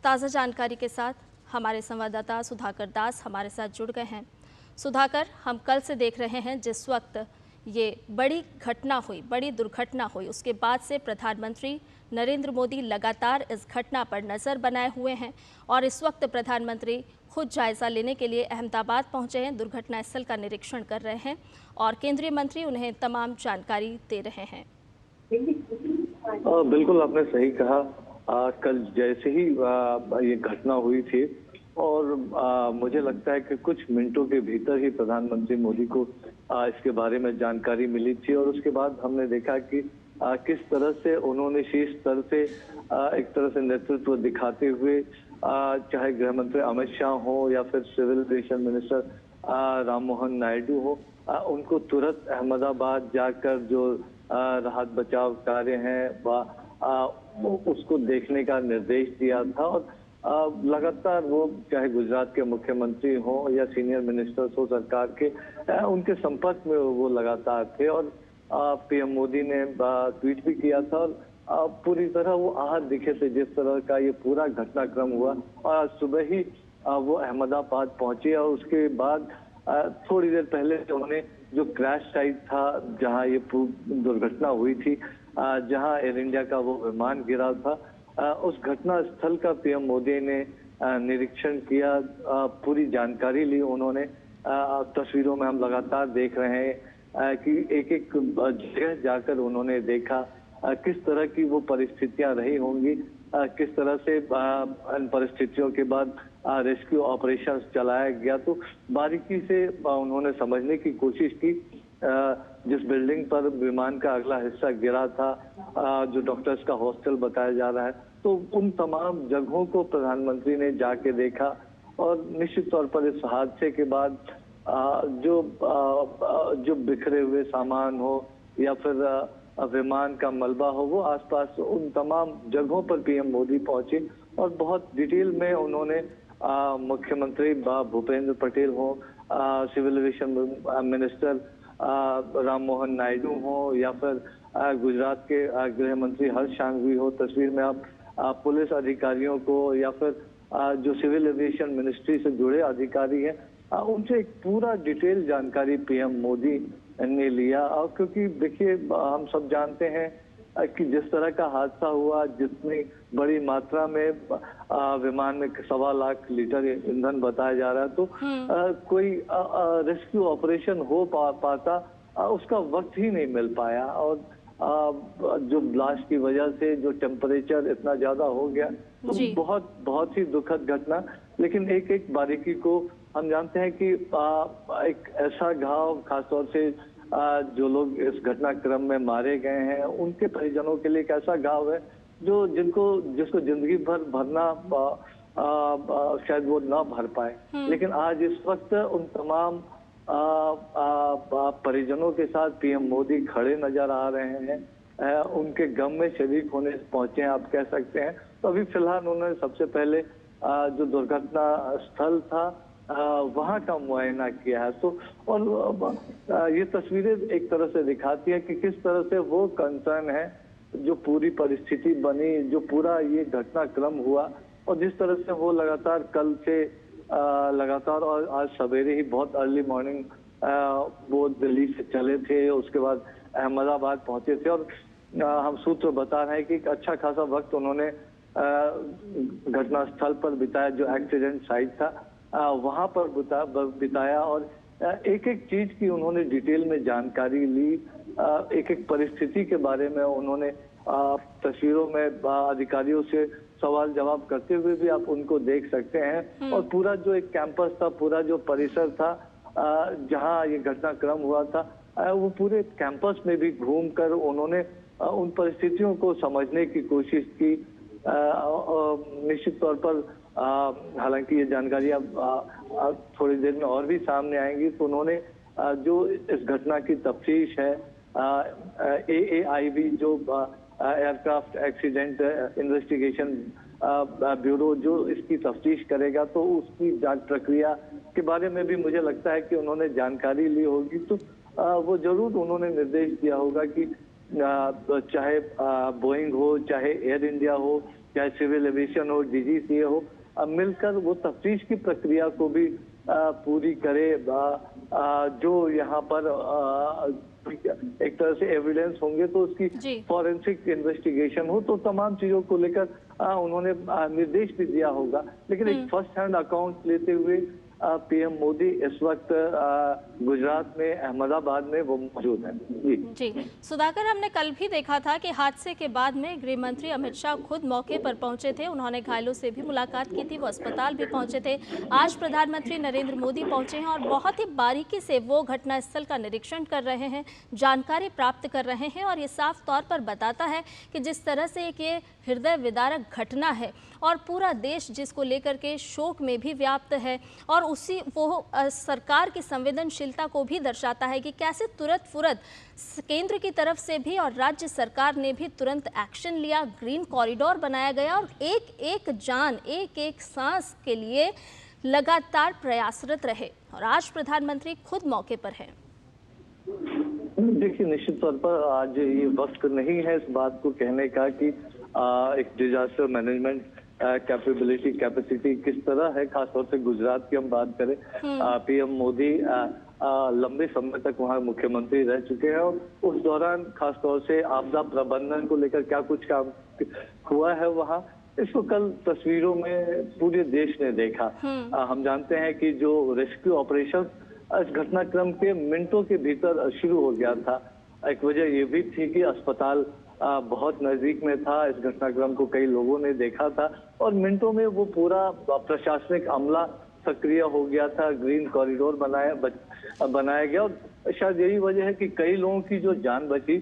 ताज़ा जानकारी के साथ हमारे संवाददाता सुधाकर दास हमारे साथ जुड़ गए हैं। सुधाकर, हम कल से देख रहे हैं जिस वक्त ये बड़ी घटना हुई, बड़ी दुर्घटना हुई, उसके बाद से प्रधानमंत्री नरेंद्र मोदी लगातार इस घटना पर नज़र बनाए हुए हैं और इस वक्त प्रधानमंत्री खुद जायज़ा लेने के लिए अहमदाबाद पहुंचे हैं, दुर्घटना स्थल का निरीक्षण कर रहे हैं और केंद्रीय मंत्री उन्हें तमाम जानकारी दे रहे हैं। बिल्कुल आपने सही कहा। कल जैसे ही ये घटना हुई थी और मुझे लगता है कि कुछ मिनटों के भीतर ही प्रधानमंत्री मोदी को इसके बारे में जानकारी मिली थी और उसके बाद हमने देखा कि किस तरह से उन्होंने शीर्ष स्तर से एक तरह से नेतृत्व दिखाते हुए चाहे गृह मंत्री अमित शाह हो या फिर civil aviation minister Ram Mohan Naidu हो, उनको तुरंत अहमदाबाद जाकर जो राहत बचाव कार्य हैं उसको देखने का निर्देश दिया था और लगातार वो चाहे गुजरात के मुख्यमंत्री हो या सीनियर मिनिस्टर्स हो सरकार के, उनके संपर्क में वो लगातार थे और पीएम मोदी ने ट्वीट भी किया था और पूरी तरह वो आहत दिखे थे जिस तरह का ये पूरा घटनाक्रम हुआ। और सुबह ही वो अहमदाबाद पहुंचे और उसके बाद थोड़ी देर पहले उन्होंने जो क्रैश साइट था जहां ये दुर्घटना हुई थी, जहां एयर इंडिया का वो विमान गिरा था, उस घटना स्थल का पीएम मोदी ने निरीक्षण किया, पूरी जानकारी ली उन्होंने। तस्वीरों में हम लगातार देख रहे हैं कि एक एक जगह जाकर उन्होंने देखा किस तरह की वो परिस्थितियां रही होंगी, किस तरह से इन परिस्थितियों के बाद रेस्क्यू ऑपरेशन चलाया गया। तो बारीकी से उन्होंने समझने की कोशिश की। जिस बिल्डिंग पर विमान का अगला हिस्सा गिरा था, जो डॉक्टर्स का हॉस्टल बताया जा रहा है, तो उन तमाम जगहों को प्रधानमंत्री ने जाके देखा और निश्चित तौर पर इस हादसे के बाद जो बिखरे हुए सामान हो या फिर विमान का मलबा हो, वो आसपास उन तमाम जगहों पर पीएम मोदी पहुंचे और बहुत डिटेल में उन्होंने मुख्यमंत्री भूपेंद्र पटेल हो, civil aviation minister Ram Mohan Naidu हो या फिर गुजरात के गृह मंत्री हर्ष सांघवी हो, तस्वीर में आप पुलिस अधिकारियों को या फिर जो सिविल एविएशन मिनिस्ट्री से जुड़े अधिकारी हैं, उनसे एक पूरा डिटेल जानकारी पीएम मोदी ने लिया। और क्योंकि देखिए हम सब जानते हैं कि जिस तरह का हादसा हुआ, जितनी बड़ी मात्रा में विमान में 1.25 लाख लीटर ईंधन बताया जा रहा है, तो कोई रेस्क्यू ऑपरेशन हो पाता उसका वक्त ही नहीं मिल पाया। और जो ब्लास्ट की वजह से जो टेम्परेचर इतना ज्यादा हो गया, तो बहुत ही दुखद घटना। लेकिन एक एक बारीकी को हम जानते हैं कि एक ऐसा घाव, खासतौर से जो लोग इस घटनाक्रम में मारे गए हैं, उनके परिजनों के लिए एक ऐसा घाव है जिसको जिंदगी भर भरना शायद वो ना भर पाए। लेकिन आज इस वक्त उन तमाम परिजनों के साथ पीएम मोदी खड़े नजर आ रहे हैं, उनके गम में शरीक होने पहुंचे हैं आप कह सकते हैं। तो अभी फिलहाल उन्होंने सबसे पहले जो दुर्घटना स्थल था वहां का मुआयना किया है। तो और ये तस्वीरें एक तरह से दिखाती है कि किस तरह से वो कंसर्न है, जो पूरी परिस्थिति बनी, जो पूरा ये घटनाक्रम हुआ और जिस तरह से वो लगातार कल से लगातार और आज सवेरे ही बहुत अर्ली मॉर्निंग वो दिल्ली से चले थे, उसके बाद अहमदाबाद पहुंचे थे और हम सूत्र बता रहे हैं कि एक अच्छा खासा वक्त उन्होंने घटना स्थल पर बिताया, जो एक्सीडेंट साइट था वहां पर बिताया और एक एक चीज की उन्होंने डिटेल में जानकारी ली। एक एक परिस्थिति के बारे में उन्होंने तस्वीरों में अधिकारियों से सवाल जवाब करते हुए भी आप उनको देख सकते हैं। और पूरा जो एक कैंपस था, पूरा जो परिसर था जहां ये घटनाक्रम हुआ था, वो पूरे कैंपस में भी घूमकर उन्होंने उन परिस्थितियों को समझने की कोशिश की। निश्चित तौर पर हालांकि ये जानकारी अब थोड़ी देर में और भी सामने आएंगी, तो उन्होंने जो इस घटना की तफ्तीश है, AAIB जो एयरक्राफ्ट एक्सीडेंट इन्वेस्टिगेशन ब्यूरो जो इसकी तफ्तीश करेगा, तो उसकी जांच प्रक्रिया के बारे में भी मुझे लगता है कि उन्होंने जानकारी ली होगी। तो वो जरूर उन्होंने निर्देश दिया होगा कि चाहे बोइंग हो, चाहे एयर इंडिया हो चाहे सिविल एविएशन हो, डीजीसीए हो, मिलकर वो तफ्तीश की प्रक्रिया को भी पूरी करे। जो यहाँ पर एक तरह से एविडेंस होंगे तो उसकी जी। फॉरेंसिक इन्वेस्टिगेशन हो, तो तमाम चीजों को लेकर उन्होंने निर्देश भी दिया होगा। लेकिन एक फर्स्ट हैंड अकाउंट लेते हुए पीएम मोदी इस वक्त गुजरात में अहमदाबाद में वो मौजूद हैं। जी जी सुधाकर, हमने कल भी देखा था कि हादसे के बाद में गृह मंत्री अमित शाह खुद मौके पर पहुंचे थे। उन्होंने घायलों से भी मुलाकात की थी, वो अस्पताल भी पहुंचे थे। आज प्रधानमंत्री नरेंद्र मोदी पहुंचे हैं और बहुत ही बारीकी से वो घटनास्थल का निरीक्षण कर रहे हैं, जानकारी प्राप्त कर रहे हैं। और ये साफ तौर पर बताता है कि जिस तरह से एक ये हृदय विदारक घटना है और पूरा देश जिसको लेकर के शोक में भी व्याप्त है, और उसी वो सरकार की संवेदनशीलता को भी दर्शाता है कि कैसे तुरंत फुरत केंद्र की तरफ से भी और राज्य सरकार ने भी तुरंत एक्शन लिया, ग्रीन कॉरिडोर बनाया गया और एक एक जान, एक एक सांस के लिए लगातार प्रयासरत रहे। और आज प्रधानमंत्री खुद मौके पर हैं। देखिए, निश्चित तौर पर आज ये वक्त नहीं है इस बात को कहने का कि एक डिजास्टर मैनेजमेंट कैपेसिटी किस तरह है, खासतौर से गुजरात की हम बात करें। पीएम मोदी लंबे समय तक वहाँ मुख्यमंत्री रह चुके हैं और उस दौरान खासतौर से आपदा प्रबंधन को लेकर क्या कुछ काम हुआ है वहाँ, इसको कल तस्वीरों में पूरे देश ने देखा। हम जानते हैं कि जो रेस्क्यू ऑपरेशन इस घटनाक्रम के मिनटों के भीतर शुरू हो गया था। एक वजह ये भी थी कि अस्पताल बहुत नजदीक में था, इस घटनाक्रम को कई लोगों ने देखा था और मिनटों में वो पूरा प्रशासनिक अमला सक्रिय हो गया था, ग्रीन कॉरिडोर बनाया गया। और शायद यही वजह है कि कई लोगों की जो जान बची,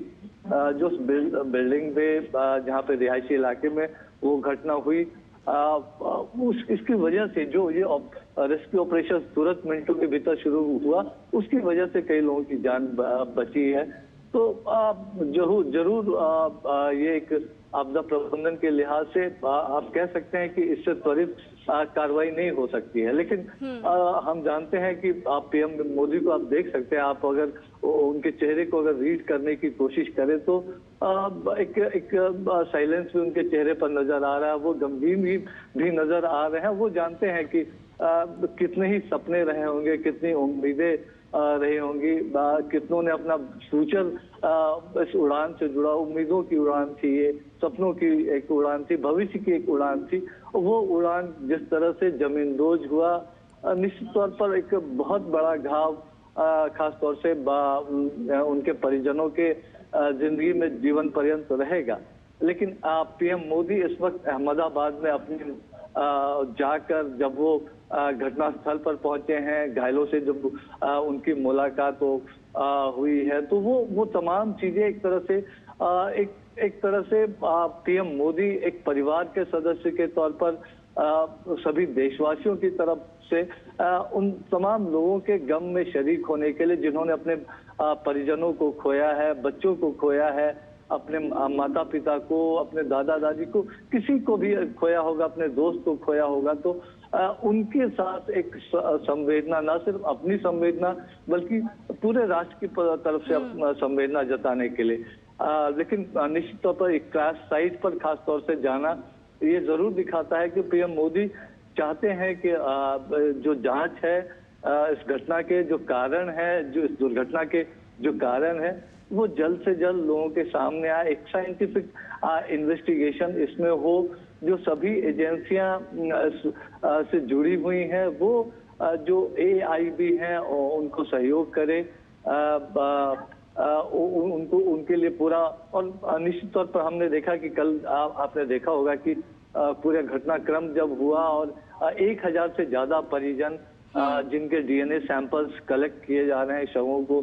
जो बिल्डिंग पे जहाँ पे रिहायशी इलाके में वो घटना हुई, इसकी वजह से जो ये रेस्क्यू ऑपरेशन तुरंत मिनटों के भीतर शुरू हुआ, उसकी वजह से कई लोगों की जान बची है। तो जरूर ये एक आपदा प्रबंधन के लिहाज से आप कह सकते हैं कि इससे त्वरित कार्रवाई नहीं हो सकती है। लेकिन हम जानते हैं कि आप पीएम मोदी को आप देख सकते हैं, आप अगर उनके चेहरे को अगर रीड करने की कोशिश करें तो एक साइलेंस भी उनके चेहरे पर नजर आ रहा है, वो गंभीर भी नजर आ रहे हैं। वो जानते हैं कि कितने ही सपने रहे होंगे, कितनी उम्मीदें रही होंगी, कितनों ने अपना फ्यूचर इस उड़ान से जुड़ा, उम्मीदों की उड़ान थी, ये सपनों की एक उड़ान थी, भविष्य की एक उड़ान थी। वो उड़ान जिस तरह से जमींदोज हुआ, निश्चित तौर पर एक बहुत बड़ा घाव खास तौर से उनके परिजनों के जिंदगी में जीवन पर्यंत रहेगा। लेकिन पीएम मोदी इस वक्त अहमदाबाद में अपनी जाकर जब वो घटनास्थल पर पहुंचे हैं, घायलों से जब उनकी मुलाकात हुई है, तो वो तमाम चीजें एक तरह से पीएम मोदी एक परिवार के सदस्य के तौर पर सभी देशवासियों की तरफ से उन तमाम लोगों के गम में शरीक होने के लिए जिन्होंने अपने परिजनों को खोया है, बच्चों को खोया है, अपने माता पिता को, अपने दादा दादी को, किसी को भी खोया होगा, अपने दोस्त को खोया होगा, तो उनके साथ एक संवेदना, ना सिर्फ अपनी संवेदना बल्कि पूरे राष्ट्र की तरफ से संवेदना जताने के लिए। लेकिन निश्चित तौर पर एक क्रैश साइट पर खास तौर से जाना ये जरूर दिखाता है कि पीएम मोदी चाहते हैं कि जो जांच है इस घटना के जो कारण है, जो इस दुर्घटना के जो कारण है, वो जल्द से जल्द लोगों के सामने आए, एक साइंटिफिक इन्वेस्टिगेशन इसमें हो, जो सभी एजेंसियां से जुड़ी हुई हैं वो जो AIB हैं उनको सहयोग करे, उनको उनके लिए पूरा। और निश्चित तौर पर हमने देखा कि कल आपने देखा होगा कि पूरा घटनाक्रम जब हुआ और 1000 से ज्यादा परिजन जिनके DNA सैंपल्स कलेक्ट किए जा रहे हैं शवों को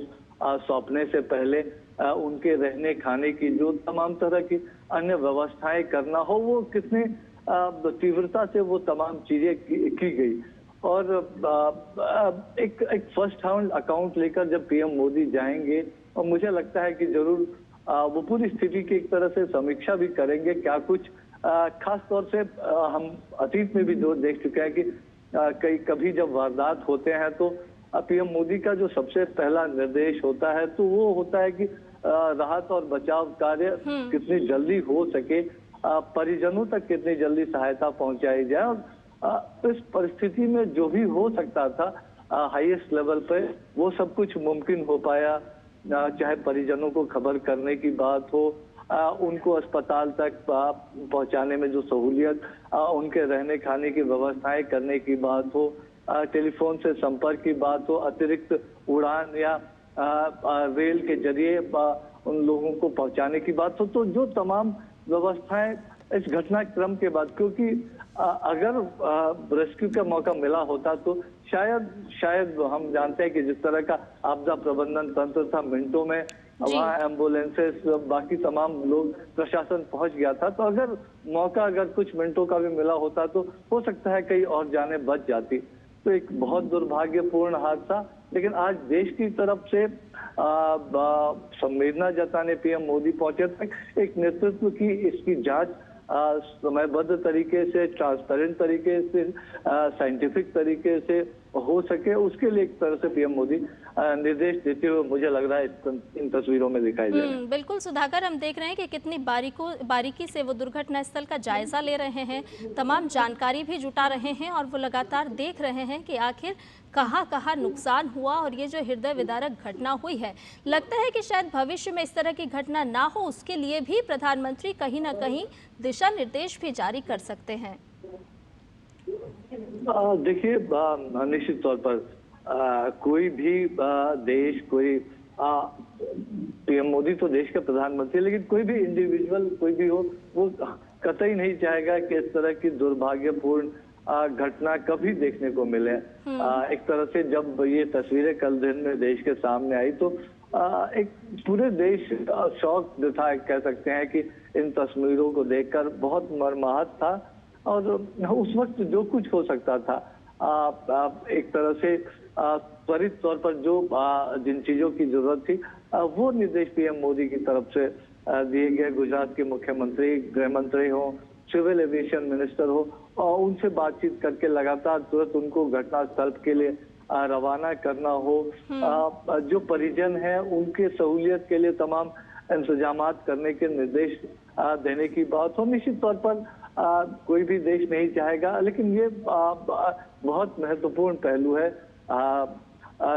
सौंपने से पहले, उनके रहने खाने की जो तमाम तरह की अन्य व्यवस्थाएं करना हो, वो कितने तीव्रता से वो तमाम चीजें की गई। और एक फर्स्ट हैंड अकाउंट लेकर जब पीएम मोदी जाएंगे, और मुझे लगता है कि जरूर वो पूरी स्थिति की एक तरह से समीक्षा भी करेंगे, क्या कुछ खास तौर से हम अतीत में भी जो देख चुके हैं कि कभी जब वारदात होते हैं तो पीएम मोदी का जो सबसे पहला निर्देश होता है तो वो होता है कि राहत और बचाव कार्य कितनी जल्दी हो सके परिजनों तक कितनी जल्दी सहायता पहुंचाई जाए। और इस परिस्थिति में जो भी हो सकता था हाईएस्ट लेवल पे, वो सब कुछ मुमकिन हो पाया। चाहे परिजनों को खबर करने की बात हो, उनको अस्पताल तक पहुंचाने में जो सहूलियत, उनके रहने खाने की व्यवस्थाएं करने की बात हो, टेलीफोन से संपर्क की बात हो, अतिरिक्त उड़ान या रेल के जरिए उन लोगों को पहुंचाने की बात हो, तो जो तमाम व्यवस्थाएं इस घटनाक्रम के बाद, क्योंकि अगर रेस्क्यू का मौका मिला होता तो शायद हम जानते हैं कि जिस तरह का आपदा प्रबंधन तंत्र था, मिनटों में वहाँ एम्बुलेंसेस बाकी तमाम लोग प्रशासन पहुंच गया था। तो अगर कुछ मिनटों का भी मिला होता तो हो सकता है कई और जानें बच जाती। तो एक बहुत दुर्भाग्यपूर्ण हादसा, लेकिन आज देश की तरफ से संवेदना जताने पीएम मोदी पहुंचे तक एक नेतृत्व की इसकी जांच समयबद्ध तरीके से, ट्रांसपेरेंट तरीके से, साइंटिफिक तरीके से हो सके, उसके लिए एक तरह से पीएम मोदी निर्देश देते हुए मुझे लग रहा है इन तस्वीरों में दिखाई दे रहे हैं। बिल्कुल सुधाकर, हम देख रहे हैं कि कितनी बारीकी से वो दुर्घटना स्थल का जायजा ले रहे हैं, तमाम जानकारी भी जुटा रहे हैं और वो लगातार देख रहे हैं कि आखिर कहाँ नुकसान हुआ। और ये जो हृदय विदारक घटना हुई है, लगता है कि शायद भविष्य में इस तरह की घटना ना हो, उसके लिए भी प्रधानमंत्री कहीं ना कहीं दिशा निर्देश भी जारी कर सकते हैं। देखिए, निश्चित तौर पर कोई भी देश, कोई पीएम मोदी तो देश के प्रधानमंत्री, लेकिन कोई भी इंडिविजुअल कोई भी हो, वो कतई नहीं चाहेगा कि इस तरह की दुर्भाग्यपूर्ण घटना कभी देखने को मिले। एक तरह से जब ये तस्वीरें कल दिन में देश के सामने आई तो एक पूरे देश शौक था, कह सकते हैं कि इन तस्वीरों को देखकर बहुत मर्माहत था। और उस वक्त जो कुछ हो सकता था, एक तरह से त्वरित तौर पर जो जिन चीजों की जरूरत थी, वो निर्देश पीएम मोदी की तरफ से दिए गए। गुजरात के मुख्यमंत्री, गृह मंत्री हो, सिविल एविएशन मिनिस्टर हो, और उनसे बातचीत करके लगातार तुरंत उनको घटनास्थल के लिए रवाना करना हो। जो परिजन है उनके सहूलियत के लिए तमाम इंतजाम करने के निर्देश देने की बात हो। निश्चित तौर पर कोई भी देश नहीं चाहेगा, लेकिन ये बहुत महत्वपूर्ण पहलू है।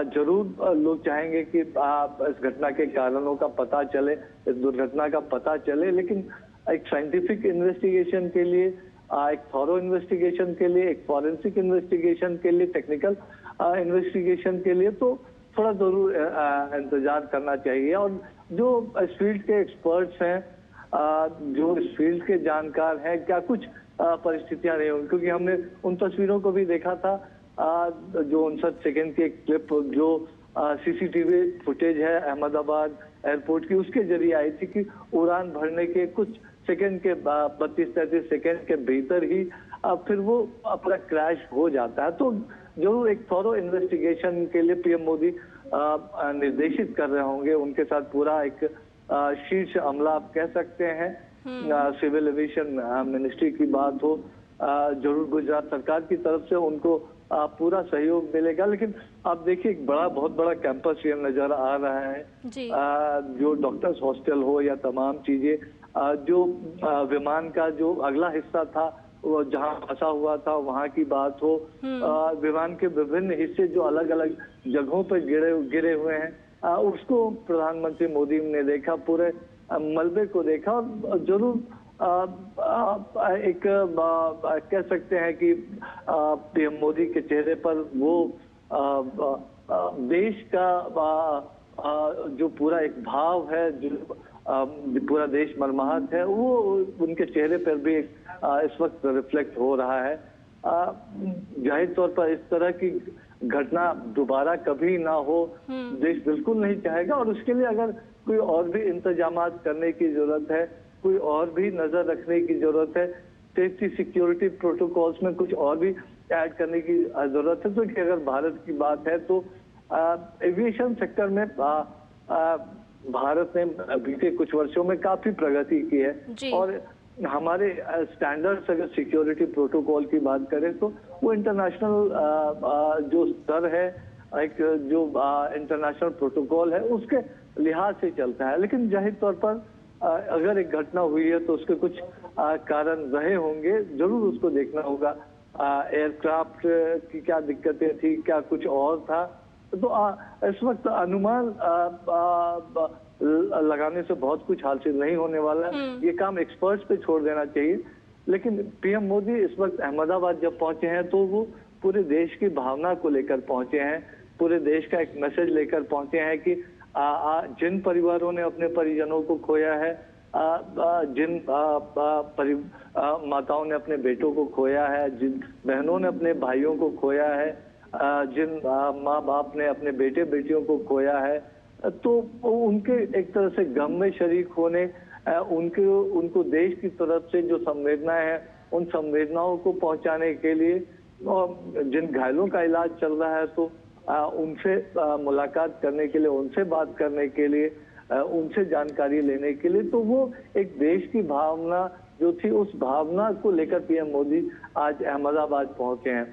जरूर लोग चाहेंगे कि इस घटना के कारणों का पता चले, इस दुर्घटना का पता चले, लेकिन एक साइंटिफिक इन्वेस्टिगेशन के लिए, एक थॉरो इन्वेस्टिगेशन के लिए, एक फॉरेंसिक इन्वेस्टिगेशन के लिए, टेक्निकल इन्वेस्टिगेशन के लिए तो थोड़ा जरूर इंतजार करना चाहिए। और जो इस फील्ड के एक्सपर्ट्स हैं, जो इस फील्ड के जानकार हैं, क्या कुछ परिस्थितियां रही होंगी, क्योंकि हमने उन तस्वीरों को भी देखा था, जो 59 सेकेंड की क्लिप जो सीसीटीवी फुटेज है अहमदाबाद एयरपोर्ट की, उसके जरिए आई थी कि उड़ान भरने के कुछ सेकंड के 32-33 सेकंड के भीतर ही फिर वो अपना क्रैश हो जाता है। तो जरूर एक थॉरो इन्वेस्टिगेशन के लिए पीएम मोदी निर्देशित कर रहे होंगे। उनके साथ पूरा एक शीर्ष अमला आप कह सकते हैं, सिविल एविएशन मिनिस्ट्री की बात हो, जरूर गुजरात सरकार की तरफ से उनको पूरा सहयोग मिलेगा। लेकिन आप देखिए, एक बहुत बड़ा कैंपस ये नजर आ रहा है जी। जो डॉक्टर्स हॉस्टल हो या तमाम चीजें, जो विमान का जो अगला हिस्सा था वो जहां फंसा हुआ था वहां की बात हो, विमान के विभिन्न हिस्से जो अलग अलग जगहों पर गिरे हुए हैं, उसको प्रधानमंत्री मोदी ने देखा, पूरे मलबे को देखा। और जरूर एक कह सकते हैं कि पीएम मोदी के चेहरे पर वो देश का जो पूरा एक भाव है, जो पूरा देश मर्माहत है, वो उनके चेहरे पर भी इस वक्त रिफ्लेक्ट हो रहा है। जाहिर तौर पर इस तरह की घटना दोबारा कभी ना हो, देश बिल्कुल नहीं चाहेगा। और उसके लिए अगर कोई और भी इंतजाम करने की जरूरत है, कोई और भी नजर रखने की जरूरत है, सेफ्टी सिक्योरिटी प्रोटोकॉल्स में कुछ और भी ऐड करने की जरूरत है। तो अगर भारत की बात है तो एविएशन सेक्टर में भारत ने बीते कुछ वर्षों में काफी प्रगति की है। और हमारे स्टैंडर्ड्स, अगर सिक्योरिटी प्रोटोकॉल की बात करें तो वो इंटरनेशनल जो स्तर है, एक जो इंटरनेशनल प्रोटोकॉल है, उसके लिहाज से चलता है। लेकिन जाहिर तौर पर अगर एक घटना हुई है तो उसके कुछ कारण रहे होंगे, जरूर उसको देखना होगा। एयरक्राफ्ट की क्या दिक्कतें थी, क्या कुछ और था, तो इस वक्त अनुमान लगाने से बहुत कुछ हासिल नहीं होने वाला है। ये काम एक्सपर्ट्स पे छोड़ देना चाहिए। लेकिन पीएम मोदी इस वक्त अहमदाबाद जब पहुंचे हैं तो वो पूरे देश की भावना को लेकर पहुंचे हैं, पूरे देश का एक मैसेज लेकर पहुंचे हैं कि जिन परिवारों ने अपने परिजनों को खोया है, जिन माताओं ने अपने बेटों को खोया है, जिन बहनों ने अपने भाइयों को खोया है, जिन माँ बाप ने अपने बेटे बेटियों को खोया है, तो उनके एक तरह से गम में शरीक होने, उनको देश की तरफ से जो संवेदनाएं हैं उन संवेदनाओं को पहुंचाने के लिए, और जिन घायलों का इलाज चल रहा है तो उनसे मुलाकात करने के लिए, उनसे बात करने के लिए, उनसे जानकारी लेने के लिए, तो वो एक देश की भावना जो थी उस भावना को लेकर पीएम मोदी आज अहमदाबाद पहुंचे हैं।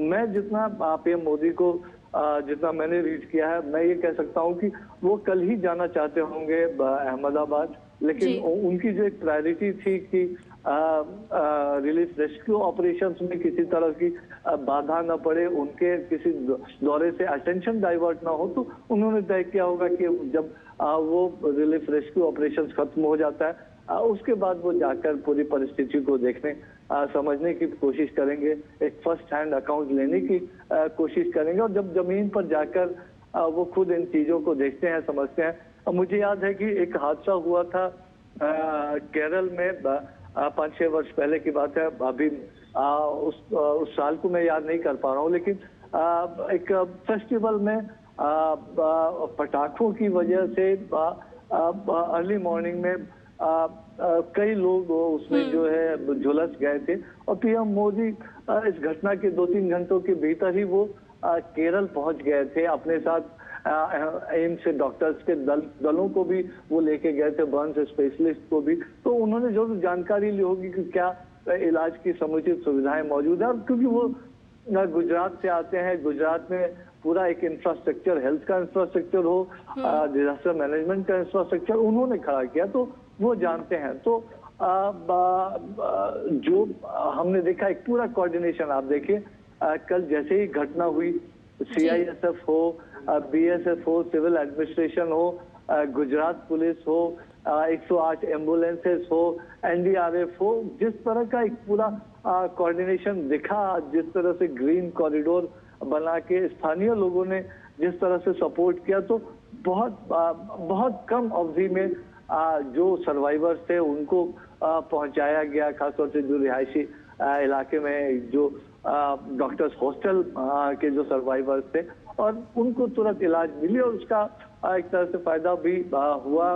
मैं जितना पीएम मोदी को जितना मैंने रीच किया है, मैं ये कह सकता हूं कि वो कल ही जाना चाहते होंगे अहमदाबाद, लेकिन उनकी जो एक प्रायोरिटी थी कि रिलीफ रेस्क्यू ऑपरेशंस में किसी तरह की बाधा न पड़े, उनके किसी दौरे से अटेंशन डाइवर्ट ना हो, तो उन्होंने तय किया होगा कि जब वो रिलीफ रेस्क्यू ऑपरेशंस खत्म हो जाता है उसके बाद वो जाकर पूरी परिस्थिति को देखने समझने की कोशिश करेंगे, एक फर्स्ट हैंड अकाउंट लेने की कोशिश करेंगे, और जब जमीन पर जाकर वो खुद इन चीजों को देखते हैं, समझते हैं। मुझे याद है कि एक हादसा हुआ था केरल में 5-6 वर्ष पहले की बात है, अभी उस साल को मैं याद नहीं कर पा रहा हूँ, लेकिन एक फेस्टिवल में पटाखों की वजह से अर्ली मॉर्निंग में कई लोग उसमें जो है झुलस गए थे, और पीएम मोदी इस घटना के 2-3 घंटों के भीतर ही वो केरल पहुंच गए थे। अपने साथ एम्स से डॉक्टर्स के दलों को भी वो लेके गए थे, बर्न्स स्पेशलिस्ट को भी, तो उन्होंने जरूर जानकारी ली होगी कि क्या इलाज की समुचित सुविधाएं मौजूद है। और क्योंकि वो गुजरात से आते हैं, गुजरात में पूरा एक इंफ्रास्ट्रक्चर, हेल्थ का इंफ्रास्ट्रक्चर हो, डिजास्टर मैनेजमेंट का इंफ्रास्ट्रक्चर उन्होंने खड़ा किया, तो वो जानते हैं। तो जो हमने देखा एक पूरा कोऑर्डिनेशन, आप देखिए कल जैसे ही घटना हुई, सीआईएसएफ हो, बीएसएफ हो, सिविल एडमिनिस्ट्रेशन हो, गुजरात पुलिस हो, 108 एम्बुलेंसेस हो, एनडीआरएफ हो, जिस तरह का एक पूरा कोऑर्डिनेशन दिखा, जिस तरह से ग्रीन कॉरिडोर बना के स्थानीय लोगों ने जिस तरह से सपोर्ट किया, तो बहुत कम अवधि में जो सर्वाइवर्स थे उनको पहुंचाया गया, खासतौर से जो रिहायशी इलाके में जो डॉक्टर्स हॉस्टल के जो सर्वाइवर्स थे, और उनको तुरंत इलाज मिली, और उसका एक तरह से फायदा भी हुआ